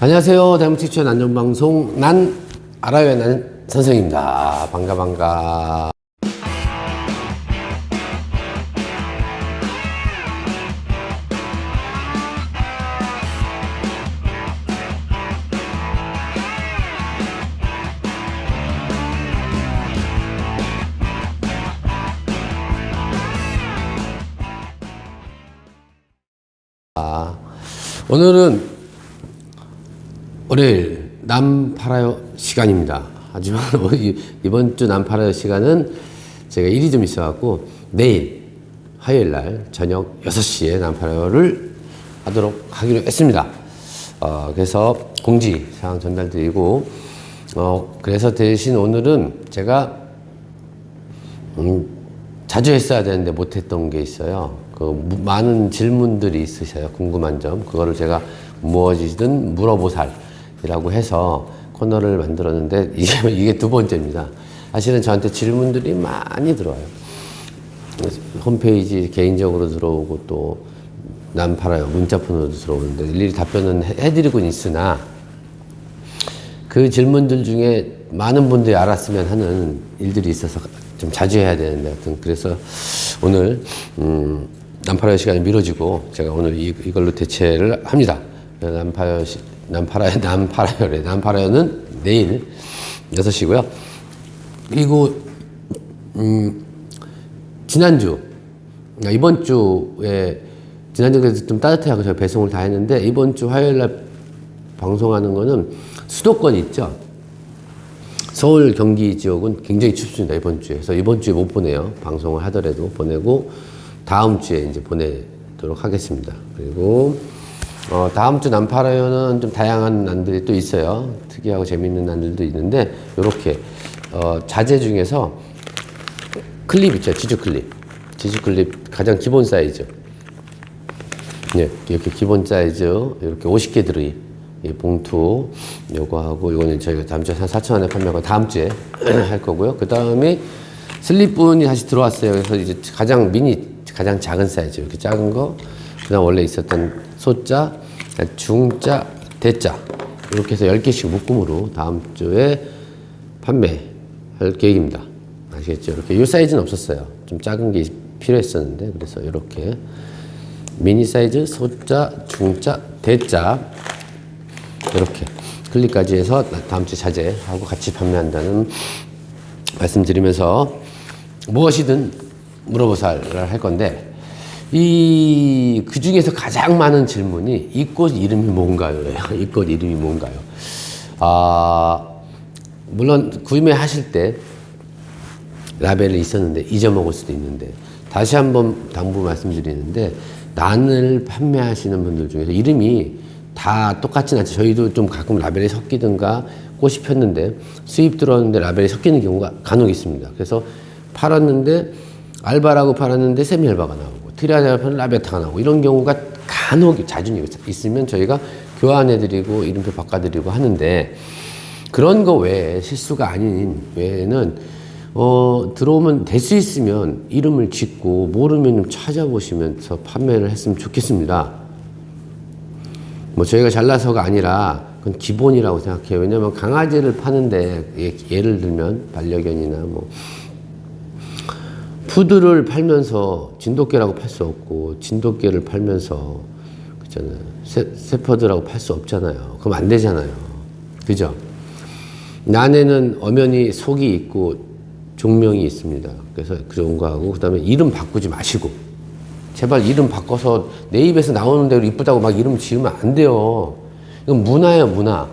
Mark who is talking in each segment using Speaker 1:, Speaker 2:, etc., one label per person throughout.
Speaker 1: 안녕하세요. 다이어트 안전방송 난 알아요 난 선생입니다. 반가. 오늘은 월요일 남 팔아요 시간입니다. 하지만 이번 주 남 팔아요 시간은 제가 일이 좀 있어갖고 내일 화요일 날 저녁 6시에 남 팔아요를 하도록 하기로 했습니다. 그래서 공지사항 전달드리고 그래서 대신 오늘은 제가 자주 했어야 되는데 못했던 게 있어요. 많은 질문들이 있으셔요. 궁금한 점. 그거를 제가 무엇이든 물어보살이라고 해서 코너를 만들었는데 이게 두 번째입니다. 사실은 저한테 질문들이 많이 들어와요. 홈페이지 개인적으로 들어오고 또 남 팔아요 문자폰으로도 들어오는데 일일이 답변은 해드리고 있으나 그 질문들 중에 많은 분들이 알았으면 하는 일들이 있어서 좀 자주 해야 되는데 하여튼 그래서 오늘 남 팔아요 시간이 미뤄지고 제가 오늘 이걸로 대체를 합니다. 남 팔아요는 내일 6시고요. 그리고 이번 주에 지난주에 좀 따뜻해하고 제가 배송을 다 했는데 이번 주 화요일 날 방송하는 거는 수도권 있죠. 서울, 경기 지역은 굉장히 춥습니다. 이번 주에. 그래서 이번 주에 못 보내요. 방송을 하더라도 보내고 다음 주에 이제 보내도록 하겠습니다. 그리고 다음 주 남 팔아요는 좀 다양한 난들이 또 있어요. 특이하고 재밌는 난들도 있는데 이렇게 자재 중에서 클립 있죠. 지주 클립 가장 기본 사이즈. 네, 이렇게 기본 사이즈 이렇게 50개 들의 이 봉투 요거 하고 이거는 저희가 다음 주에 한 4,000원에 판매하고 다음 주에 할 거고요. 그 다음에 슬립분이 다시 들어왔어요. 그래서 이제 가장 작은 사이즈 이렇게 작은 거. 그다음 원래 있었던 소자, 중자, 대자 이렇게 해서 10개씩 묶음으로 다음 주에 판매할 계획입니다. 아시겠죠? 이렇게 이 사이즈는 없었어요. 좀 작은 게 필요했었는데 그래서 이렇게 미니 사이즈, 소자, 중자, 대자 이렇게 클립까지 해서 다음 주 자재하고 같이 판매한다는 말씀드리면서 무엇이든 물어보살을 할 건데 그 중에서 가장 많은 질문이 이 꽃 이름이 뭔가요? 이 꽃 이름이 뭔가요? 물론 구매하실 때 라벨이 있었는데 잊어먹을 수도 있는데 다시 한번 당부 말씀드리는데 난을 판매하시는 분들 중에서 이름이 다 똑같진 않죠. 저희도 좀 가끔 라벨이 섞이든가 꽃이 폈는데 수입 들어왔는데 라벨이 섞이는 경우가 간혹 있습니다. 그래서 팔았는데 알바라고 팔았는데 세미알바가 나오고 트리아냐를 파는 라베타가 나오고 이런 경우가 간혹 자주 있으면 저희가 교환해드리고 이름표 바꿔드리고 하는데 그런 거 외에 실수가 아닌 외에는 들어오면 될 수 있으면 이름을 짓고 모르면 좀 찾아보시면서 판매를 했으면 좋겠습니다. 뭐 저희가 잘나서가 아니라 그건 기본이라고 생각해요. 왜냐면 강아지를 파는데 예를 들면 반려견이나 뭐 푸드를 팔면서 진돗개라고 팔 수 없고 진돗개를 팔면서 그잖아요. 세퍼드라고 팔 수 없잖아요. 그럼 안 되잖아요. 그죠? 난에는 엄연히 속이 있고 종명이 있습니다. 그래서 그런 거 하고 그다음에 이름 바꾸지 마시고 제발 이름 바꿔서 내 입에서 나오는 대로 이쁘다고 막 이름 지으면 안 돼요. 이건 문화예요, 문화.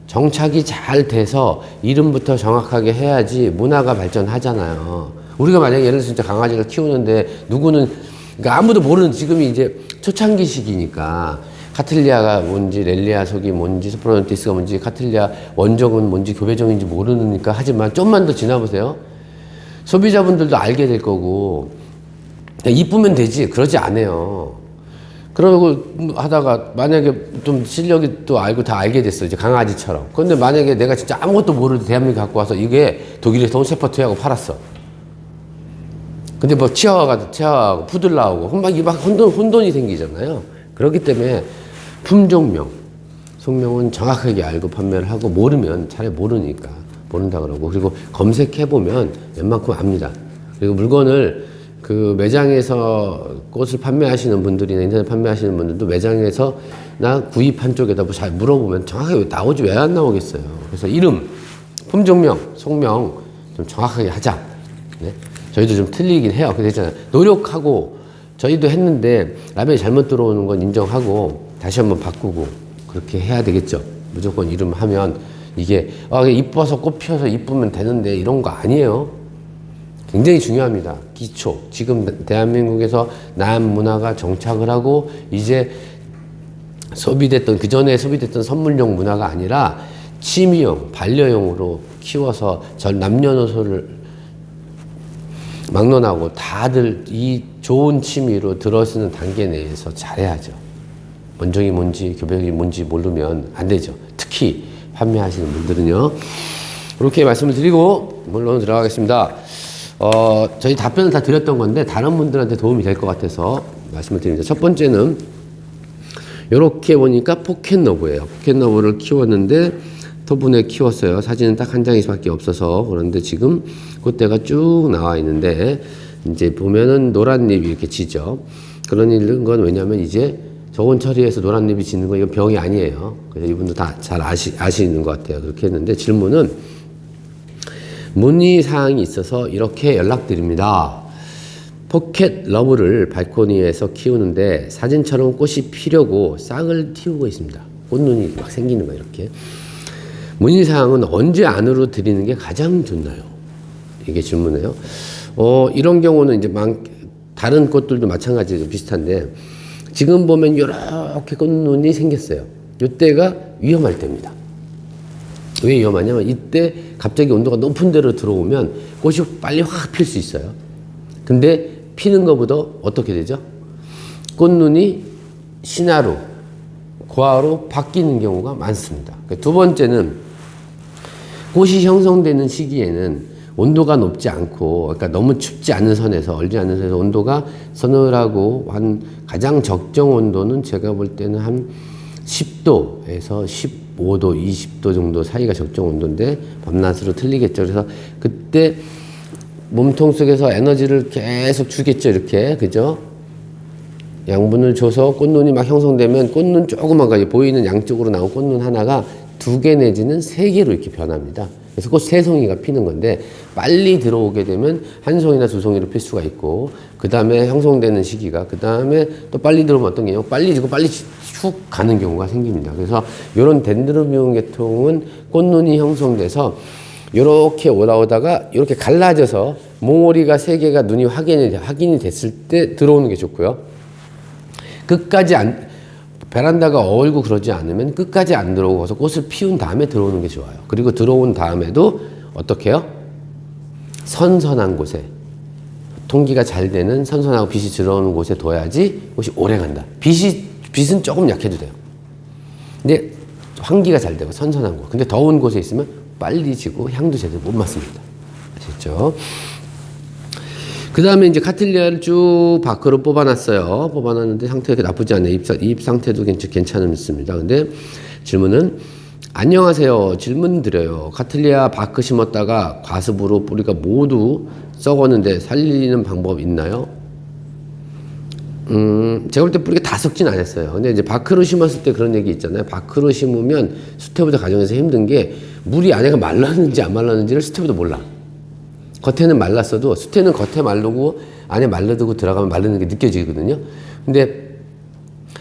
Speaker 1: 정착이 잘 돼서 이름부터 정확하게 해야지 문화가 발전하잖아요. 우리가 만약에 예를 들어서 진짜 강아지를 키우는데 누구는 그러니까 아무도 모르는 지금이 이제 초창기 시기니까 카틀리아가 뭔지 렐리아 속이 뭔지 소프로노티스가 뭔지 카틀리아 원종은 뭔지 교배종인지 모르니까 하지만 좀만 더 지나보세요. 소비자분들도 알게 될 거고 이쁘면 되지 그러지 않아요. 그러고 하다가 만약에 좀 실력이 또 알고 다 알게 됐어 이제 강아지처럼. 그런데 만약에 내가 진짜 아무것도 모르는 대한민국 갖고 와서 이게 독일에서 온 셰퍼드하고 팔았어. 근데 뭐 치아와하고 푸들 나오고 막 혼돈이 생기잖아요. 그렇기 때문에 품종명, 속명은 정확하게 알고 판매를 하고 모르면 차라리 모른다 그러고 그리고 검색해보면 웬만큼 압니다. 그리고 물건을 그 매장에서 꽃을 판매하시는 분들이나 인터넷 판매하시는 분들도 매장에서나 구입한 쪽에다 뭐 잘 물어보면 정확하게 나오지 왜 안 나오겠어요. 그래서 이름, 품종명, 속명 좀 정확하게 하자. 네? 저희도 좀 틀리긴 해요. 그랬잖아요. 노력하고 저희도 했는데 라벨이 잘못 들어오는 건 인정하고 다시 한번 바꾸고 그렇게 해야 되겠죠. 무조건 이름 하면 이게 이뻐서 꽃 피워서 이쁘면 되는데 이런 거 아니에요. 굉장히 중요합니다. 기초. 지금 대한민국에서 남 문화가 정착을 하고 이제 그 전에 소비됐던 선물용 문화가 아니라 취미용, 반려용으로 키워서 남녀노소를 막론하고 다들 이 좋은 취미로 들어서는 단계 내에서 잘해야죠. 원종이 뭔지 교배이 뭔지 모르면 안 되죠. 특히 판매하시는 분들은요. 그렇게 말씀을 드리고 물론 들어가겠습니다. 저희 답변을 다 드렸던 건데 다른 분들한테 도움이 될 것 같아서 말씀을 드립니다. 첫 번째는 이렇게 보니까 포켓러브예요. 포켓러브를 키웠는데 토분에 키웠어요. 사진은 딱 한 장밖에 없어서 그런데 지금 꽃대가 쭉 나와 있는데 이제 보면은 노란 잎이 이렇게 지죠. 그런 건 왜냐면 이제 저온 처리해서 노란 잎이 지는 건 이건 병이 아니에요. 그래서 이분도 다 잘 아시는 것 같아요. 그렇게 했는데 질문은 문의사항이 있어서 이렇게 연락드립니다. 포켓 러브를 발코니에서 키우는데 사진처럼 꽃이 피려고 싹을 틔우고 있습니다. 꽃눈이 막 생기는 거예요. 이렇게. 문의사항은 언제 안으로 드리는 게 가장 좋나요? 이게 질문이에요. 이런 경우는 이제 다른 꽃들도 마찬가지로 비슷한데 지금 보면 이렇게 꽃눈이 생겼어요. 이때가 위험할 때입니다. 왜 위험하냐면 이때 갑자기 온도가 높은 데로 들어오면 꽃이 빨리 확 필 수 있어요. 근데 피는 것보다 어떻게 되죠? 꽃눈이 신화로, 고화로 바뀌는 경우가 많습니다. 두 번째는 꽃이 형성되는 시기에는 온도가 높지 않고, 그러니까 너무 춥지 않은 선에서, 얼지 않은 선에서 온도가 서늘하고 한 가장 적정 온도는 제가 볼 때는 한 10도에서 15도, 20도 정도 사이가 적정 온도인데 밤낮으로 틀리겠죠. 그래서 그때 몸통 속에서 에너지를 계속 주겠죠. 이렇게. 그죠? 양분을 줘서 꽃눈이 막 형성되면 꽃눈 조그만 거, 보이는 양쪽으로 나온 꽃눈 하나가 2개 내지는 3개로 이렇게 변합니다. 그래서 꽃 3송이가 피는 건데 빨리 들어오게 되면 1송이나 2송이로 필 수가 있고 그 다음에 형성되는 시기가 그 다음에 또 빨리 들어오면 어떤 게요? 빨리 지고 빨리 쭉 가는 경우가 생깁니다. 그래서 이런 덴드로비움 계통은 꽃눈이 형성돼서 이렇게 올라오다가 이렇게 갈라져서 몽오리가 3개가 눈이 확인이 됐을 때 들어오는 게 좋고요. 끝까지 베란다가 얼고 그러지 않으면 끝까지 안 들어오고서 꽃을 피운 다음에 들어오는 게 좋아요. 그리고 들어온 다음에도 어떻게 해요? 선선한 곳에 통기가 잘 되는 선선하고 빛이 들어오는 곳에 둬야지 꽃이 오래 간다. 빛은 조금 약해도 돼요. 근데 환기가 잘 되고 선선한 곳. 근데 더운 곳에 있으면 빨리 지고 향도 제대로 못 맡습니다. 아시죠? 그 다음에 이제 카틸리아를 쭉 밖으로 뽑아놨어요. 뽑아놨는데 상태가 그렇게 나쁘지 않네요. 잎 상태도 괜찮습니다. 근데 질문은 안녕하세요. 질문 드려요. 카틸리아 바크 심었다가 과습으로 뿌리가 모두 썩었는데 살리는 방법 있나요? 제가 볼 때 뿌리가 다 썩진 않았어요. 근데 이제 바크로 심었을 때 그런 얘기 있잖아요. 바크로 심으면 수태보다 가정에서 힘든 게 물이 안에가 말랐는지 안 말랐는지를 수태보다 몰라. 겉에는 말랐어도 수태는 겉에 마르고 안에 말라두고 들어가면 마르는 게 느껴지거든요. 근데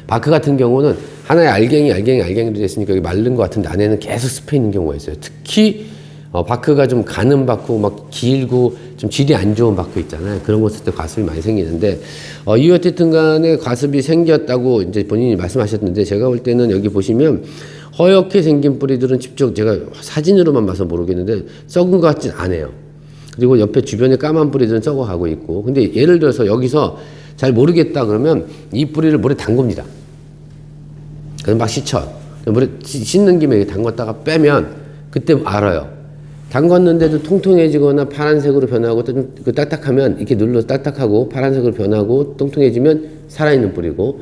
Speaker 1: 바크 같은 경우는 하나의 알갱이로 됐으니까 여기 마른 것 같은데 안에는 계속 습해 있는 경우가 있어요. 특히 바크가 좀 가는 바크, 막 길고 좀 질이 안 좋은 바크 있잖아요. 그런 거 쓸 때 과습이 많이 생기는데 이유 어쨌든 간에 과습이 생겼다고 이제 본인이 말씀하셨는데 제가 볼 때는 여기 보시면 허옇게 생긴 뿌리들은 직접 제가 사진으로만 봐서 모르겠는데 썩은 것 같진 않아요. 그리고 옆에 주변에 까만 뿌리들은 썩어가고 있고 근데 예를 들어서 여기서 잘 모르겠다 그러면 이 뿌리를 물에 담굽니다. 그래서 막 씻죠. 물에 씻는 김에 담갔다가 빼면 그때 알아요. 담갔는데도 통통해지거나 파란색으로 변하고 좀 딱딱하면 이렇게 눌러서 딱딱하고 파란색으로 변하고 통통해지면 살아있는 뿌리고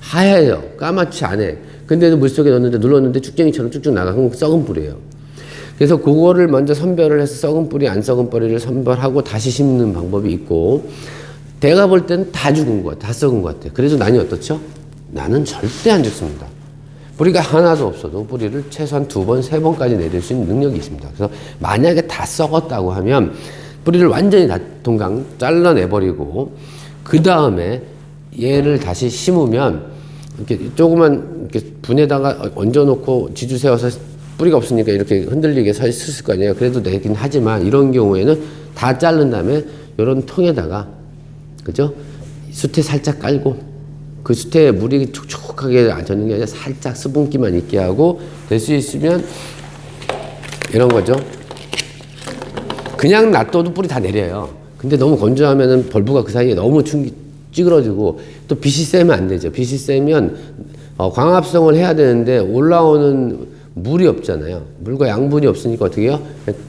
Speaker 1: 하얘요. 까맣지 않아. 근데도 물속에 넣었는데 눌렀는데 쭉쟁이처럼 쭉쭉 나가면 썩은 뿌리예요. 그래서 그거를 먼저 선별을 해서 썩은 뿌리, 안 썩은 뿌리를 선별하고 다시 심는 방법이 있고, 내가 볼 때는 다 죽은 것 같아. 다 썩은 것 같아. 그래서 난이 어떻죠? 나는 절대 안 죽습니다. 뿌리가 하나도 없어도 뿌리를 최소한 2번, 3번까지 내릴 수 있는 능력이 있습니다. 그래서 만약에 다 썩었다고 하면 뿌리를 완전히 다 동강 잘라내버리고, 그 다음에 얘를 다시 심으면 이렇게 조그만 이렇게 분에다가 얹어놓고 지주 세워서 뿌리가 없으니까 이렇게 흔들리게 서 있을 거 아니에요. 그래도 되긴 하지만 이런 경우에는 다 자른 다음에 이런 통에다가, 그죠? 숯에 살짝 깔고, 그 숯에 물이 촉촉하게 젖는 게 아니라 살짝 수분기만 있게 하고, 될 수 있으면 이런 거죠. 그냥 놔둬도 뿌리 다 내려요. 근데 너무 건조하면은 벌브가 그 사이에 너무 찌그러지고, 또 빛이 세면 안 되죠. 빛이 세면 광합성을 해야 되는데 올라오는 물이 없잖아요. 물과 양분이 없으니까 어떻게 해요?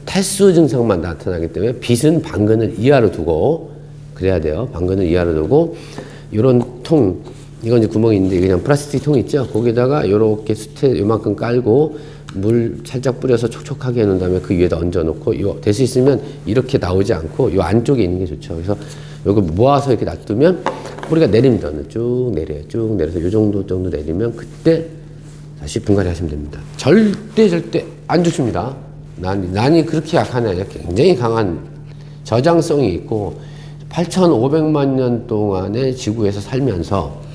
Speaker 1: 탈수 증상만 나타나기 때문에 빛은 방근을 이하로 두고 그래야 돼요. 방근을 이하로 두고, 요런 통, 이건 이제 구멍이 있는데 그냥 플라스틱 통 있죠? 거기다가 요렇게 숯에 요만큼 깔고 물 살짝 뿌려서 촉촉하게 해놓은 다음에 그 위에다 얹어놓고, 될 수 있으면 이렇게 나오지 않고 요 안쪽에 있는 게 좋죠. 그래서 요거 모아서 이렇게 놔두면 뿌리가 내립니다. 쭉 내려요. 쭉 내려서 요 정도 내리면 그때 다시 분갈이 하시면 됩니다. 절대 안 죽습니다. 난이 그렇게 약한 게 아니라 굉장히 강한 저장성이 있고, 8,500만 년 동안의 지구에서 살면서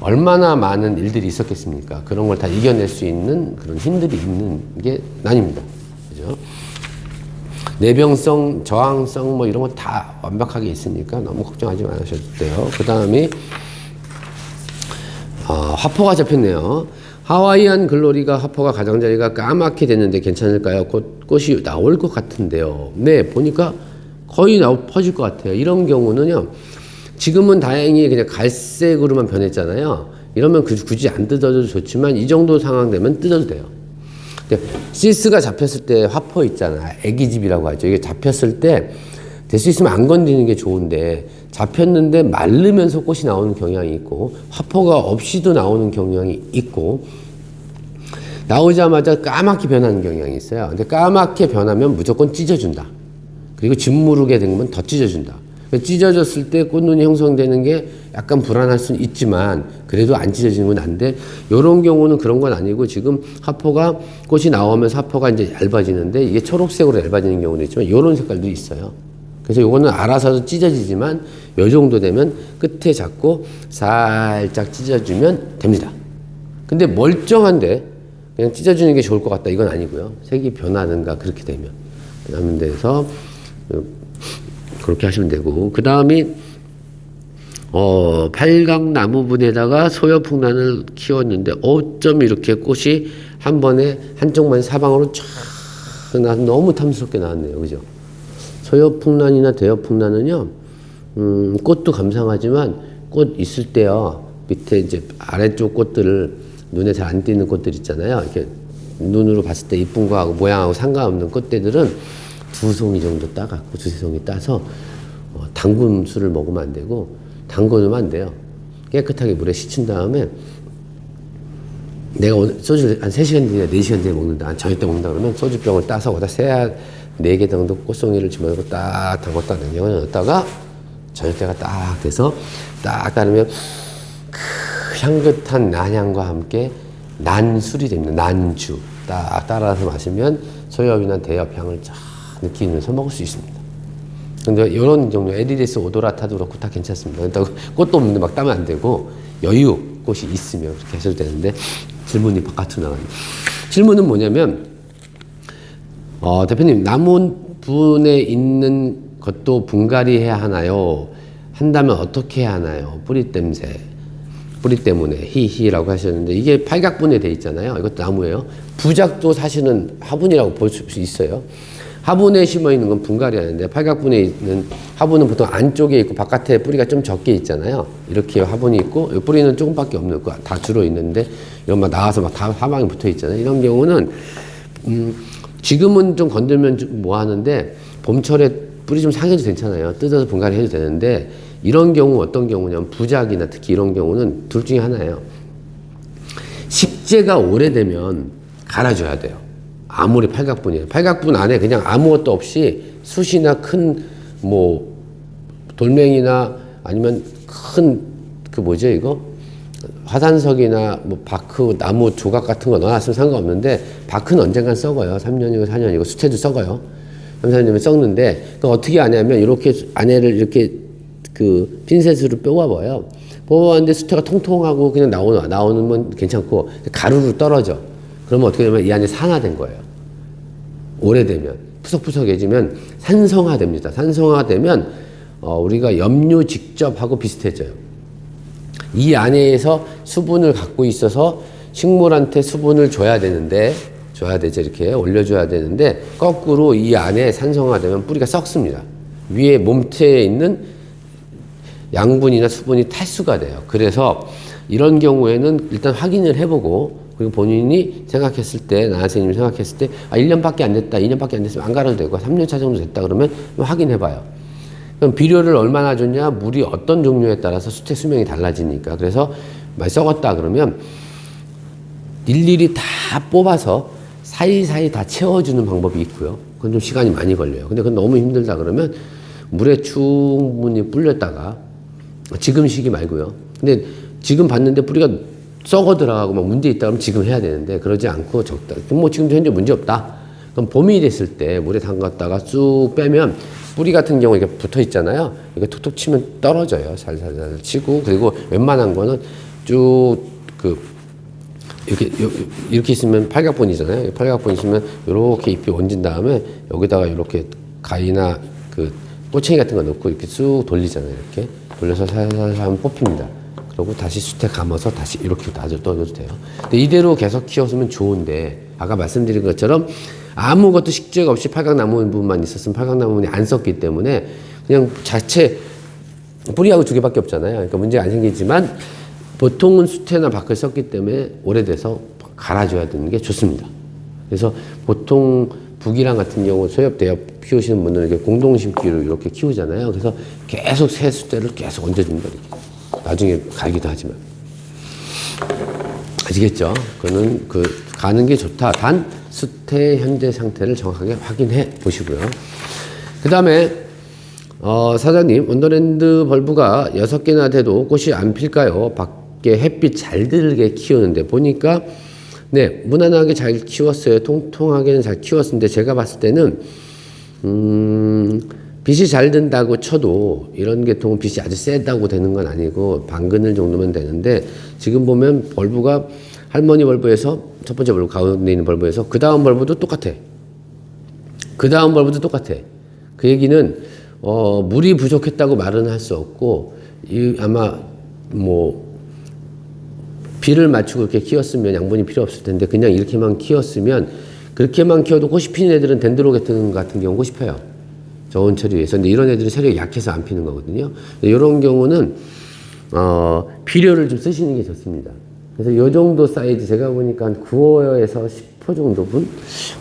Speaker 1: 얼마나 많은 일들이 있었겠습니까? 그런 걸 다 이겨낼 수 있는 그런 힘들이 있는 게 난입니다. 그죠? 내병성, 저항성 뭐 이런 거 다 완벽하게 있으니까 너무 걱정하지 않으셔도 돼요. 그 다음에 화포가 잡혔네요. 하와이안 글로리가 화포가 가장자리가 까맣게 됐는데 괜찮을까요? 곧 꽃이 나올 것 같은데요. 네, 보니까 거의 퍼질 것 같아요. 이런 경우는요, 지금은 다행히 그냥 갈색으로만 변했잖아요. 이러면 굳이 안 뜯어도 좋지만 이 정도 상황 되면 뜯어도 돼요. 시스가 잡혔을 때 화포 있잖아. 애기집이라고 하죠. 이게 잡혔을 때 될 수 있으면 안 건드리는 게 좋은데, 잡혔는데 마르면서 꽃이 나오는 경향이 있고, 화포가 없이도 나오는 경향이 있고, 나오자마자 까맣게 변하는 경향이 있어요. 근데 까맣게 변하면 무조건 찢어준다. 그리고 짓무르게 되면 더 찢어준다. 찢어졌을 때 꽃눈이 형성되는 게 약간 불안할 수는 있지만 그래도 안 찢어지는 건 안 돼. 요런 경우는 그런 건 아니고, 지금 화포가 꽃이 나오면서 화포가 이제 얇아지는데 이게 초록색으로 얇아지는 경우도 있지만 요런 색깔도 있어요. 그래서 요거는 알아서도 찢어지지만 요 정도 되면 끝에 잡고 살짝 찢어주면 됩니다. 근데 멀쩡한데 그냥 찢어주는 게 좋을 것 같다, 이건 아니고요. 색이 변하든가 그렇게 되면 하면 돼서 그렇게 하시면 되고, 그 다음이 팔각나무분에다가 소여풍란을 키웠는데 어쩜 이렇게 꽃이 한 번에 한쪽만 사방으로 쫙 나서 너무 탐스럽게 나왔네요. 그죠? 소여풍란이나 대여풍란은요, 꽃도 감상하지만 꽃 있을 때요, 밑에 이제 아래쪽 꽃들을, 눈에 잘 안 띄는 꽃들 있잖아요. 이렇게 눈으로 봤을 때 이쁜 거하고 모양하고 상관없는 꽃대들은 2송이 정도 따갖고, 2-3송이 따서 담근 술을 먹으면 안 되고, 담궈놓으면 안 돼요. 깨끗하게 물에 씻은 다음에, 내가 오늘 소주를 한 3시간 뒤에 4시간 뒤에 먹는다, 저녁 때 먹는다 그러면 소주병을 따서 거기다 4개 정도 꽃송이를 집어넣고 딱 담궜다 넣었다가 저녁 때가 딱 돼서 딱 따르면 그 향긋한 난향과 함께 난술이 됩니다. 난주. 딱 따라서 마시면 소엽이나 대엽향을 쫙 느끼면서 먹을 수 있습니다. 근데 이런 종류, 에디리스 오도라타도 그렇고 다 괜찮습니다. 그렇다고 꽃도 없는데 막 따면 안 되고, 여유 꽃이 있으면 그렇게 하셔도 되는데, 질문이 바깥으로 나갑니다. 질문은 뭐냐면, 대표님, 나무분에 있는 것도 분갈이 해야 하나요? 한다면 어떻게 해야 하나요? 뿌리 때문에 히히라고 하셨는데, 이게 팔각분에 돼 있잖아요. 이것도 나무예요. 부작도 사실은 화분이라고 볼 수 있어요. 화분에 심어 있는 건 분갈이 하는데, 팔각분에 있는 화분은 보통 안쪽에 있고 바깥에 뿌리가 좀 적게 있잖아요. 이렇게 화분이 있고, 뿌리는 조금밖에 없는 거 다 주로 있는데, 이런 막 나와서 막 다 사방에 붙어 있잖아요. 이런 경우는 지금은 좀 건들면 좀 뭐 하는데, 봄철에 뿌리 좀 상해도 괜찮아요. 뜯어서 분갈이 해도 되는데, 이런 경우 어떤 경우냐면 부작이나 특히 이런 경우는 둘 중에 하나예요. 액재가 오래되면 갈아줘야 돼요. 아무리 팔각분이에요. 팔각분 안에 그냥 아무것도 없이 숯이나 큰 뭐 돌멩이나 아니면 큰 그 뭐죠 이거 화산석이나 뭐 바크 나무 조각 같은 거 넣어놨으면 상관없는데 바크는 언젠간 썩어요. 3년이고 4년이고 수태도 썩어요. 3, 4년이면 썩는데 그 어떻게 하냐면 이렇게 안에를 이렇게 그 핀셋으로 뽑아봐요. 뽑아봤는데 수태가 통통하고 그냥 나오는 건 괜찮고 가루로 떨어져. 그러면 어떻게 되면 이 안에 산화된 거예요. 오래되면 푸석푸석해지면 산성화됩니다. 산성화되면 우리가 염료 직접하고 비슷해져요. 이 안에서 수분을 갖고 있어서 식물한테 수분을 줘야 되는데 줘야 되죠. 이렇게 올려줘야 되는데 거꾸로 이 안에 산성화되면 뿌리가 썩습니다. 위에 몸체에 있는 양분이나 수분이 탈수가 돼요. 그래서 이런 경우에는 일단 확인을 해보고 그리고 본인이 생각했을 때, 나 선생님이 생각했을 때, 1년밖에 안 됐다, 2년밖에 안 됐으면 안 갈아도 되고, 3년차 정도 됐다 그러면 확인해봐요. 그럼 비료를 얼마나 줬냐, 물이 어떤 종류에 따라서 수태 수명이 달라지니까. 그래서 많이 썩었다 그러면 일일이 다 뽑아서 사이사이 다 채워주는 방법이 있고요. 그건 좀 시간이 많이 걸려요. 근데 그건 너무 힘들다 그러면 물에 충분히 불렸다가 지금 시기 말고요. 근데 지금 봤는데 뿌리가 썩어 들어가고 막 문제 있다 그러면 지금 해야 되는데 그러지 않고 적다. 뭐 지금도 현재 문제 없다. 그럼 봄이 됐을 때 물에 담갔다가 쑥 빼면 뿌리 같은 경우 이게 붙어 있잖아요. 이거 툭툭 치면 떨어져요. 살살살 치고 그리고 웬만한 거는 쭉 이렇게 있으면 팔각본이잖아요. 팔각본 있으면 이렇게 잎이 얹은 다음에 여기다가 이렇게 가위나 그 꼬챙이 같은 거 넣고 이렇게 쑥 돌리잖아요. 이렇게 돌려서 살살살 하면 뽑힙니다. 그리고 다시 숯에 감아서 다시 이렇게 놔둬도 돼요. 근데 이대로 계속 키웠으면 좋은데 아까 말씀드린 것처럼 아무것도 식재가 없이 팔각나무분만 있었으면 팔각나무분이 안 썩기 때문에 그냥 자체 뿌리하고 두 개밖에 없잖아요. 그러니까 문제가 안 생기지만 보통은 수태나 밖을 썼기 때문에 오래돼서 갈아줘야 되는 게 좋습니다. 그래서 보통 북이랑 같은 경우 소엽대엽 키우시는 분들은 이렇게 공동심기로 이렇게 키우잖아요. 그래서 계속 새 수태를 계속 얹어줍니다. 이렇게. 나중에 갈기도 하지만. 아시겠죠? 그거는 가는 게 좋다. 단 수태의 현재 상태를 정확하게 확인해 보시고요. 그 다음에 사장님, 원더랜드 벌브가 6개나 돼도 꽃이 안 필까요? 밖에 햇빛 잘 들게 키우는데 보니까 네, 무난하게 잘 키웠어요. 통통하게는 잘 키웠는데 제가 봤을 때는 빛이 잘 든다고 쳐도 이런 계통은 빛이 아주 세다고 되는 건 아니고 반그늘 정도면 되는데 지금 보면 벌브가 할머니 벌브에서 첫 번째 벌브 가운데 있는 벌브에서 그 다음 벌브도 똑같아. 그 다음 벌브도 똑같아. 그 얘기는 물이 부족했다고 말은 할 수 없고 아마 뭐 비를 맞추고 이렇게 키웠으면 양분이 필요 없을 텐데 그냥 이렇게만 키웠으면 그렇게만 키워도 꽃이 피는 애들은 덴드로게톤 같은 경우 꽃이 펴요. 저온 처리에서. 근데 이런 애들은 체력이 약해서 안 피는 거거든요. 이런 경우는 비료를 좀 쓰시는 게 좋습니다. 그래서 이 정도 사이즈 제가 보니까 한 9호에서 10호 정도 분?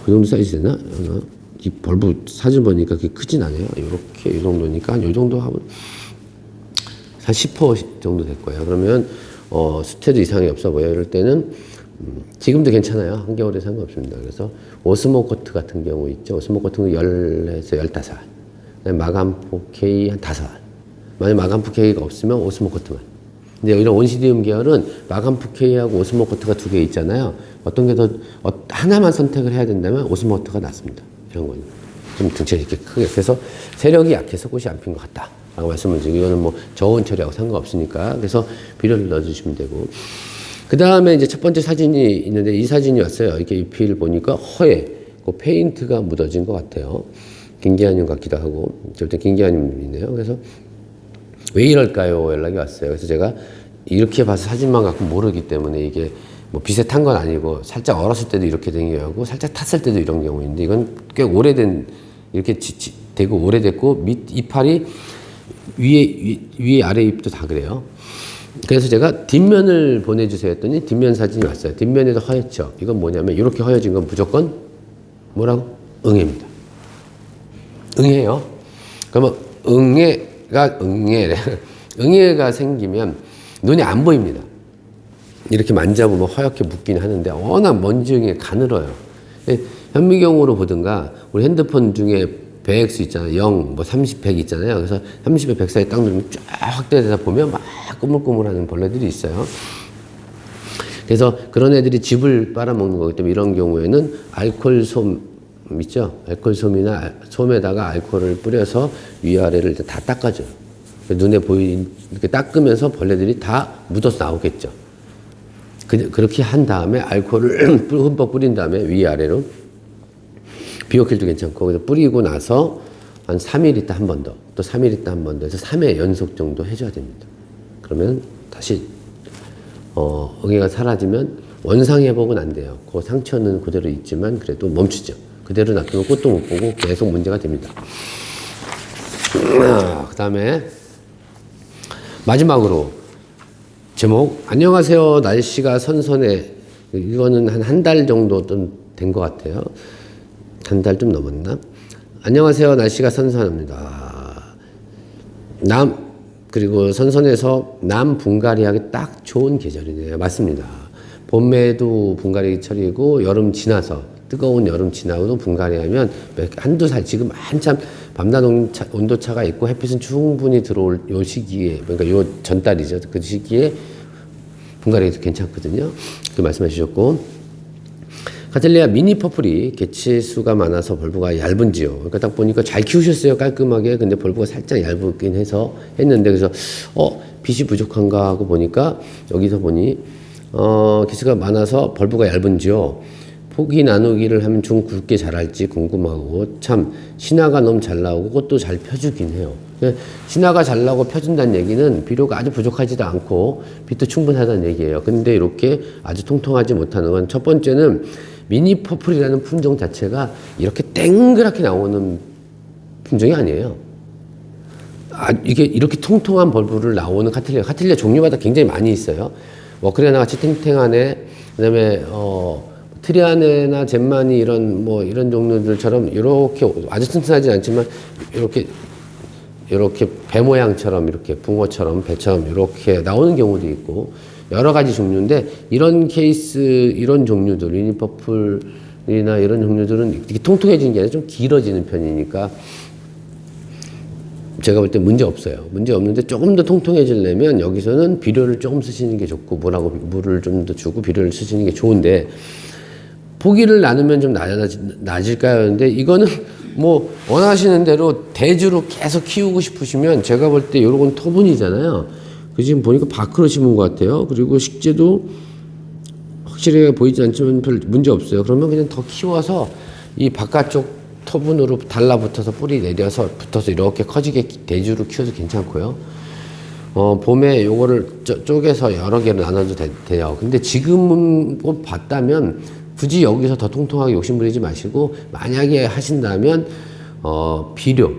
Speaker 1: 그 정도 사이즈 되나? 이 벌브 사진 보니까 그게 크진 않아요. 이렇게 이 정도니까 한 이 정도 하면 한 10호 정도 될 거예요. 그러면 수태도 이상이 없어 보여요. 이럴 때는 지금도 괜찮아요. 한겨울에 상관없습니다. 그래서 오스모 코트 같은 경우 있죠. 오스모 코트는 10에서 15알. 마감포 K 한 5알. 만약 마감포 K가 없으면 오스모 코트만. 근데 이런 온시디움 계열은 마감포 K하고 오스모 코트가 2개 있잖아요. 어떤 게 더 하나만 선택을 해야 된다면 오스모 코트가 낫습니다. 이런 거는 좀 등치가 이렇게 크게. 그래서 세력이 약해서 꽃이 안 핀 것 같다. 라고 말씀을 드리고 이거는 뭐 저온 처리하고 상관없으니까 그래서 비료를 넣어주시면 되고 그 다음에 이제 첫 번째 사진이 있는데 이 사진이 왔어요. 이렇게 잎을 보니까 허해 그 페인트가 묻어진 것 같아요. 김기아님 같기도 하고 절대 김기아님이네요. 그래서 왜 이럴까요? 연락이 왔어요. 그래서 제가 이렇게 봐서 사진만 갖고 모르기 때문에 이게 뭐 빛에 탄 건 아니고 살짝 얼었을 때도 이렇게 된 경우고 살짝 탔을 때도 이런 경우인데 이건 꽤 오래된 이렇게 되고 오래됐고 밑 이파리 위에 아래 잎도 다 그래요. 그래서 제가 뒷면을 보내주세요 했더니 뒷면 사진이 왔어요. 뒷면에도 허옇죠. 이건 뭐냐면 이렇게 허여진 건 무조건 뭐라고? 응애입니다. 응애예요. 그러면 응애가 생기면 눈이 안 보입니다. 이렇게 만져보면 허옇게 묻긴 하는데 워낙 먼지형이 가늘어요. 현미경으로 보든가 우리 핸드폰 중에 배액수 있잖아요. 0, 뭐 30, 100 있잖아요. 그래서 30에 100 사이 딱 누르면 쫙 확대되다 보면 막 꾸물꾸물하는 벌레들이 있어요. 그래서 그런 애들이 즙을 빨아먹는 거기 때문에 이런 경우에는 알코올솜 있죠? 알코올솜이나 솜에다가 알코올을 뿌려서 위아래를 다 닦아줘요. 눈에 이렇게 닦으면서 벌레들이 다 묻어서 나오겠죠. 그렇게 한 다음에 알코올을 흠뻑 뿌린 다음에 위아래로 비오킬도 괜찮고 그래서 뿌리고 나서 한 3일 있다 한 번 더, 또 3일 있다 한 번 더 해서 3회 연속 정도 해줘야 됩니다. 그러면 다시 응애가 사라지면 원상 회복은 안 돼요. 그 상처는 그대로 있지만 그래도 멈추죠. 그대로 놔두면 꽃도 못 보고 계속 문제가 됩니다. 그 다음에 마지막으로 제목 안녕하세요 날씨가 선선해. 이거는 한 달 정도 된 것 같아요. 한 달 좀 넘었나? 안녕하세요 날씨가 선선합니다. 그리고 선선해서 남 분갈이하기 딱 좋은 계절이네요. 맞습니다. 봄에도 분갈이 철이고 여름 지나서 뜨거운 여름 지나고도 분갈이하면 한두 살 지금 한참 밤낮 온도차가 있고 햇빛은 충분히 들어올 요 시기에 그러니까 요 전달이죠. 그 시기에 분갈이도 괜찮거든요. 그 말씀해 주셨고 카텔리아 미니 퍼플이 개체수가 많아서 벌브가 얇은지요. 그러니까 딱 보니까 잘 키우셨어요. 깔끔하게. 근데 벌브가 살짝 얇긴 해서 했는데 그래서 빛이 부족한가 하고 보니까 여기서 보니 개체수가 많아서 벌브가 얇은지요. 포기 나누기를 하면 좀 굵게 자랄지 궁금하고 참 신화가 너무 잘 나오고 꽃도 잘 펴주긴 해요. 신화가 잘 나오고 펴준다는 얘기는 비료가 아주 부족하지도 않고 빛도 충분하다는 얘기예요. 근데 이렇게 아주 통통하지 못하는 건 첫 번째는 미니 퍼플이라는 품종 자체가 이렇게 땡그랗게 나오는 품종이 아니에요. 이게 이렇게 통통한 벌브를 나오는 카텔리아 종류마다 굉장히 많이 있어요. 워크리아나 같이 탱탱한 애, 그 다음에 트리아네나 젠마니 이런 종류들처럼 이렇게 아주 튼튼하지 않지만 이렇게 배 모양처럼 이렇게 붕어처럼 배처럼 이렇게 나오는 경우도 있고 여러 가지 종류인데 이런 케이스 이런 종류들 미니 퍼플이나 이런 종류들은 이렇게 통통해지는 게 아니라 좀 길어지는 편이니까 제가 볼 때 문제 없어요. 문제 없는데 조금 더 통통해지려면 여기서는 비료를 조금 쓰시는 게 좋고 물을 좀 더 주고 비료를 쓰시는 게 좋은데 포기를 나누면 좀 낮을까요? 근데 이거는 뭐 원하시는 대로 대주로 계속 키우고 싶으시면 제가 볼 때 요런 토분이잖아요. 그 지금 보니까 밖으로 심은 것 같아요. 그리고 식재도 확실하게 보이지 않지만 별 문제 없어요. 그러면 그냥 더 키워서 이 바깥쪽 토분으로 달라붙어서 뿌리 내려서 붙어서 이렇게 커지게 대주로 키워도 괜찮고요. 봄에 요거를 쪼개서 여러 개로 나눠도 돼요. 근데 지금은 봤다면 굳이 여기서 더 통통하게 욕심부리지 마시고 만약에 하신다면 비료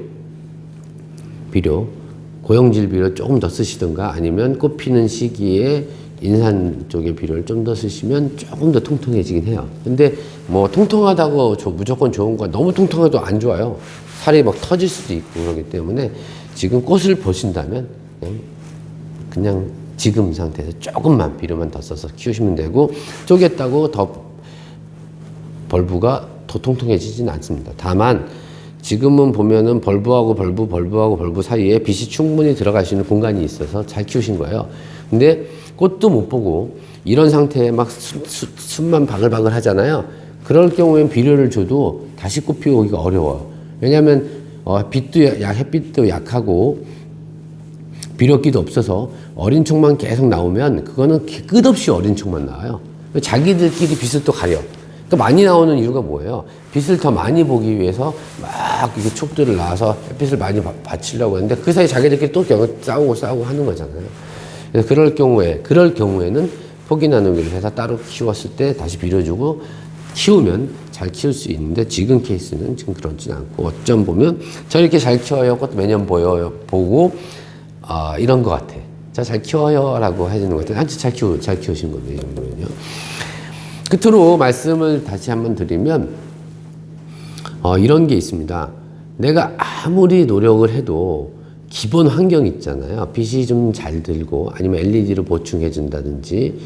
Speaker 1: 고형질 비료 조금 더 쓰시든가 아니면 꽃 피는 시기에 인산 쪽의 비료를 좀 더 쓰시면 조금 더 통통해지긴 해요. 근데 뭐 통통하다고 무조건 좋은 거 너무 통통해도 안 좋아요. 살이 막 터질 수도 있고 그렇기 때문에 지금 꽃을 보신다면 그냥 지금 상태에서 조금만 비료만 더 써서 키우시면 되고 쪼갰다고 더 벌브가 더 통통해지진 않습니다. 다만 지금은 보면은 벌브하고 벌브 사이에 빛이 충분히 들어갈 수 있는 공간이 있어서 잘 키우신 거예요. 근데 꽃도 못 보고 이런 상태에 막 순만 바글바글 하잖아요. 그럴 경우엔 비료를 줘도 다시 꽃 피우기가 어려워요. 왜냐하면 햇빛도 약하고 비료기도 없어서 어린 촉만 계속 나오면 그거는 끝없이 어린 촉만 나와요. 자기들끼리 빛을 또 가려. 그러니까 많이 나오는 이유가 뭐예요? 빛을 더 많이 보기 위해서 막 이게 촉들을 놔서 햇빛을 많이 받치려고 하는데 그 사이 자기들끼리 또 싸우고 하는 거잖아요. 그래서 그럴 경우에는 포기 나누기를 해서 따로 키웠을 때 다시 비료주고 키우면 잘 키울 수 있는데 지금 케이스는 지금 그렇진 않고 어쩜 보면 저렇게 잘 키워요. 꽃도 매년 보고 이런 것 같아. 잘 키워요 라고 해주는 것 같아요. 한치 잘 키우신 거예요. 이 정도면요. 끝으로 말씀을 다시 한번 드리면 이런 게 있습니다. 내가 아무리 노력을 해도 기본 환경 있잖아요. 빛이 좀 잘 들고 아니면 LED로 보충해 준다든지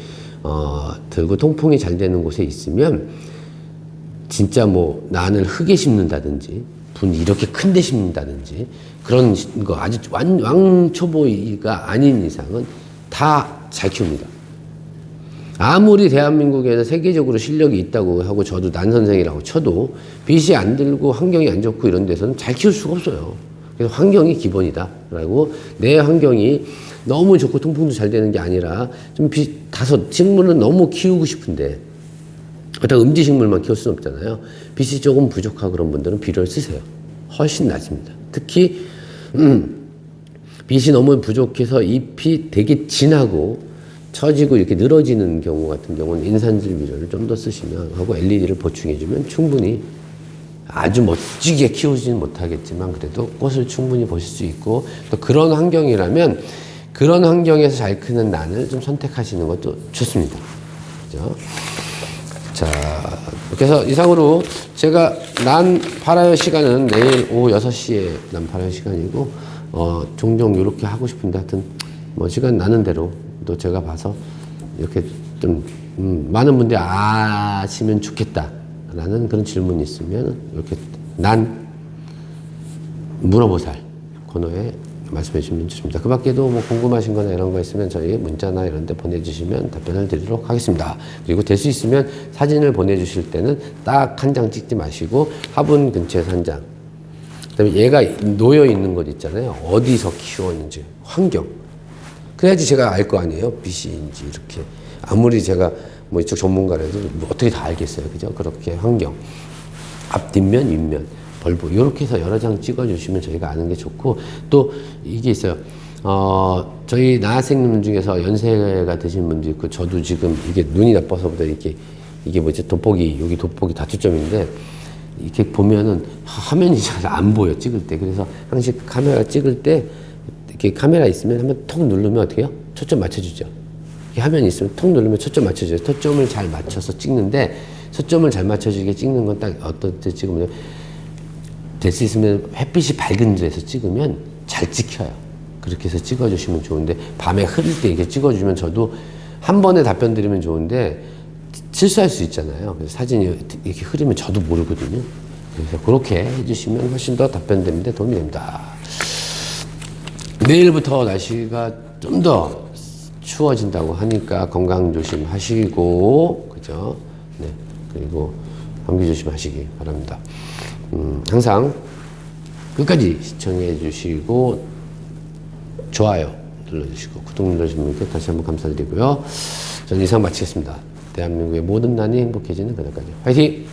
Speaker 1: 들고 통풍이 잘 되는 곳에 있으면 진짜 뭐 난을 흙에 심는다든지 분 이렇게 큰 데 심는다든지 그런 거 아주 왕초보이가 아닌 이상은 다 잘 키웁니다. 아무리 대한민국에는 세계적으로 실력이 있다고 하고 저도 난 선생이라고 쳐도 빛이 안 들고 환경이 안 좋고 이런 데서는 잘 키울 수가 없어요. 그래서 환경이 기본이다 라고 내 환경이 너무 좋고 통풍도 잘 되는 게 아니라 좀 다소 식물은 너무 키우고 싶은데 그렇다고 음지식물만 키울 수는 없잖아요. 빛이 조금 부족하고 그런 분들은 비료를 쓰세요. 훨씬 낫습니다. 특히 빛이 너무 부족해서 잎이 되게 진하고 처지고 이렇게 늘어지는 경우 같은 경우는 인산질 비료를 좀 더 쓰시면 하고 LED를 보충해주면 충분히 아주 멋지게 키우지는 못하겠지만 그래도 꽃을 충분히 보실 수 있고 또 그런 환경이라면 그런 환경에서 잘 크는 난을 좀 선택하시는 것도 좋습니다. 그죠? 자, 그래서 이상으로 제가 난 팔아요 시간은 내일 오후 6시에 난 팔아요 시간이고 종종 이렇게 하고 싶은데 하여튼 뭐 시간 나는 대로 또 제가 봐서 이렇게 좀 많은 분들이 아시면 좋겠다라는 그런 질문이 있으면 이렇게 난 물어보살 코너에 말씀해 주시면 좋습니다. 그 밖에도 뭐 궁금하신 거나 이런 거 있으면 저희 문자나 이런 데 보내주시면 답변을 드리도록 하겠습니다. 그리고 될 수 있으면 사진을 보내주실 때는 딱 한 장 찍지 마시고 화분 근처에서 한 장. 그 다음에 얘가 놓여 있는 것 있잖아요. 어디서 키웠는지, 환경. 그래야지 제가 알 거 아니에요. 빛인지 이렇게. 아무리 제가 뭐 이쪽 전문가라도 뭐 어떻게 다 알겠어요. 그죠? 그렇게 환경. 앞, 뒷면, 윗면. 벌브 이렇게 해서 여러 장 찍어주시면 저희가 아는 게 좋고 또 이게 있어요. 저희 나학생님 중에서 연세가 드신 분도 있고 저도 지금 이게 눈이 나빠서보다 이게 뭐지 돋보기 여기 돋보기 다투점인데 이렇게 보면은 화면이 잘 안 보여 찍을 때. 그래서 항상 카메라 찍을 때 이렇게 카메라 있으면 한번 톡 누르면 어떻게 해요? 초점 맞춰주죠. 이렇게 화면이 있으면 톡 누르면 초점 맞춰줘요. 초점을 잘 맞춰서 찍는데 초점을 잘 맞춰주게 찍는 건 딱 어떤 때 찍으면 될 수 있으면 햇빛이 밝은 데서 찍으면 잘 찍혀요. 그렇게 해서 찍어주시면 좋은데 밤에 흐릴 때 이렇게 찍어주면 저도 한 번에 답변 드리면 좋은데 실수할 수 있잖아요. 그래서 사진이 이렇게 흐르면 저도 모르거든요. 그래서 그렇게 해주시면 훨씬 더 답변 되는데 도움이 됩니다. 내일부터 날씨가 좀 더 추워진다고 하니까 건강 조심하시고 그죠? 네. 그리고 감기 조심하시기 바랍니다. 항상 끝까지 시청해 주시고 좋아요 눌러주시고 구독 눌러주신 분께 다시 한번 감사드리고요. 저는 이상 마치겠습니다. 대한민국의 모든 난이 행복해지는 그날까지 화이팅!